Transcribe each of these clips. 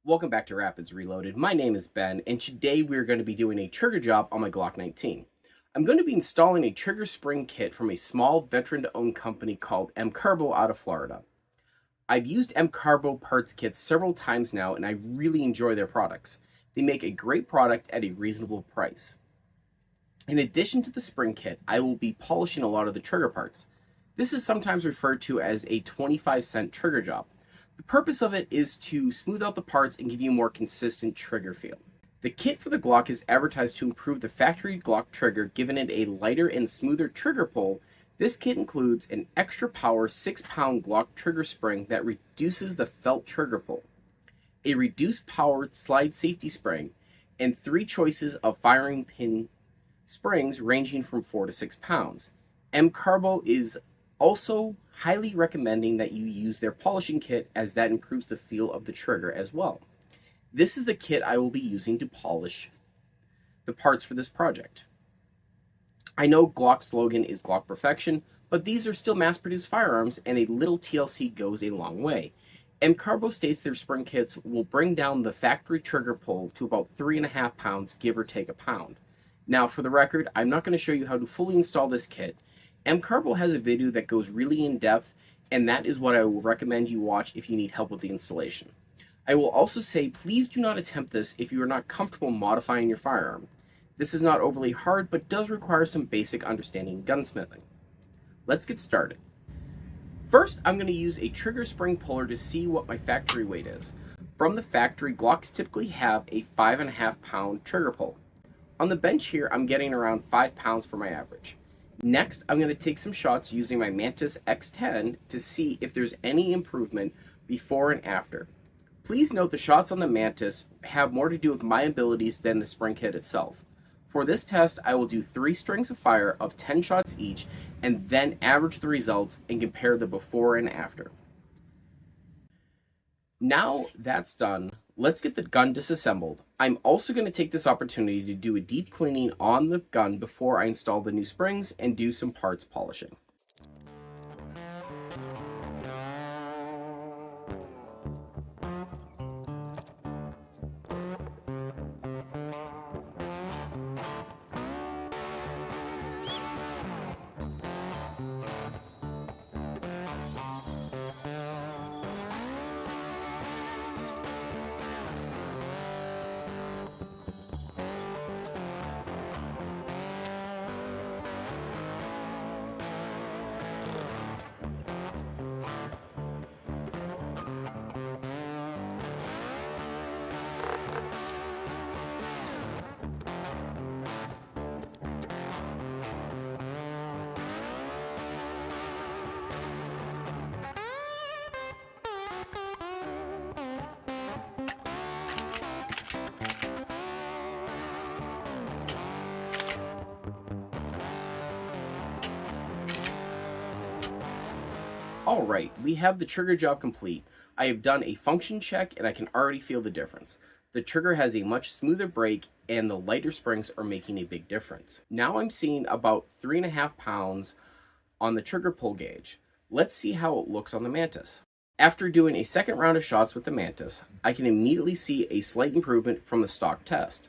Welcome back to Rapids Reloaded. My name is Ben, and today we're going to be doing a trigger job on my Glock 19. I'm going to be installing a trigger spring kit from a small veteran-owned company called MCarbo out of Florida. I've used MCarbo parts kits several times now, and I really enjoy their products. They make a great product at a reasonable price. In addition to the spring kit, I will be polishing a lot of the trigger parts. This is sometimes referred to as a 25-cent trigger job. The purpose of it is to smooth out the parts and give you a more consistent trigger feel. The kit for the Glock is advertised to improve the factory Glock trigger, giving it a lighter and smoother trigger pull. This kit includes an extra power 6-pound Glock trigger spring that reduces the felt trigger pull, a reduced powered slide safety spring, and 3 choices of firing pin springs ranging from 4 to 6 pounds. MCarbo is also highly recommending that you use their polishing kit, as that improves the feel of the trigger as well. This is the kit I will be using to polish the parts for this project. I know Glock's slogan is Glock Perfection, but these are still mass-produced firearms, and a little TLC goes a long way. MCarbo states their spring kits will bring down the factory trigger pull to about 3.5 pounds, give or take a pound. Now, for the record, I'm not going to show you how to fully install this kit. MCarbo has a video that goes really in depth, and that is what I will recommend you watch if you need help with the installation. I will also say, please do not attempt this if you are not comfortable modifying your firearm. This is not overly hard, but does require some basic understanding in gunsmithing. Let's get started. First, I'm going to use a trigger spring puller to see what my factory weight is. From the factory, Glocks typically have a 5.5 pound trigger pull. On the bench here, I'm getting around 5 pounds for my average. Next, I'm going to take some shots using my Mantis X10 to see if there's any improvement before and after. Please note the shots on the Mantis have more to do with my abilities than the spring kit itself. For this test, I will do 3 strings of fire of 10 shots each, and then average the results and compare the before and after. Now that's done, let's get the gun disassembled. I'm also going to take this opportunity to do a deep cleaning on the gun before I install the new springs and do some parts polishing. Alright, we have the trigger job complete. I have done a function check and I can already feel the difference. The trigger has a much smoother break and the lighter springs are making a big difference. Now I'm seeing about 3.5 pounds on the trigger pull gauge. Let's see how it looks on the Mantis. After doing a second round of shots with the Mantis, I can immediately see a slight improvement from the stock test.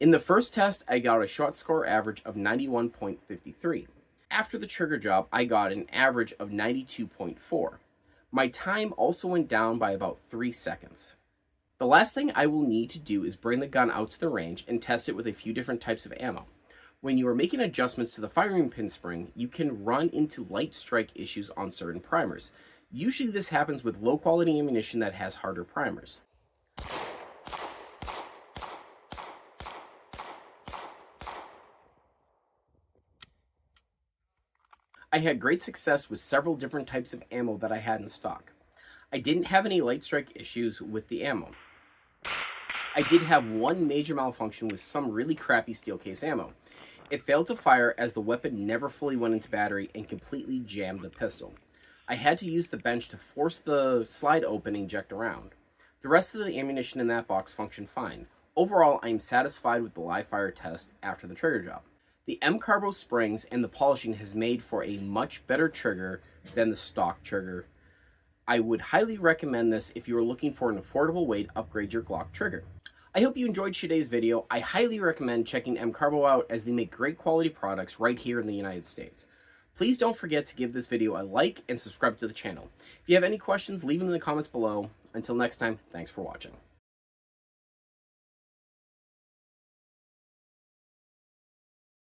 In the first test, I got a shot score average of 91.53. After the trigger job, I got an average of 92.4. My time also went down by about 3 seconds. The last thing I will need to do is bring the gun out to the range and test it with a few different types of ammo. When you are making adjustments to the firing pin spring, you can run into light strike issues on certain primers. Usually this happens with low quality ammunition that has harder primers. I had great success with several different types of ammo that I had in stock. I didn't have any light strike issues with the ammo. I did have one major malfunction with some really crappy steel case ammo. It failed to fire as the weapon never fully went into battery and completely jammed the pistol. I had to use the bench to force the slide open and eject around. The rest of the ammunition in that box functioned fine. Overall, I am satisfied with the live fire test after the trigger job. The MCarbo springs and the polishing has made for a much better trigger than the stock trigger I would highly recommend this if you are looking for an affordable way to upgrade your Glock trigger. I hope you enjoyed today's video. I highly recommend checking MCarbo out as they make great quality products right here in the United States. Please don't forget to give this video a like and subscribe to the channel. If you have any questions, leave them in the comments below. Until next time, thanks for watching.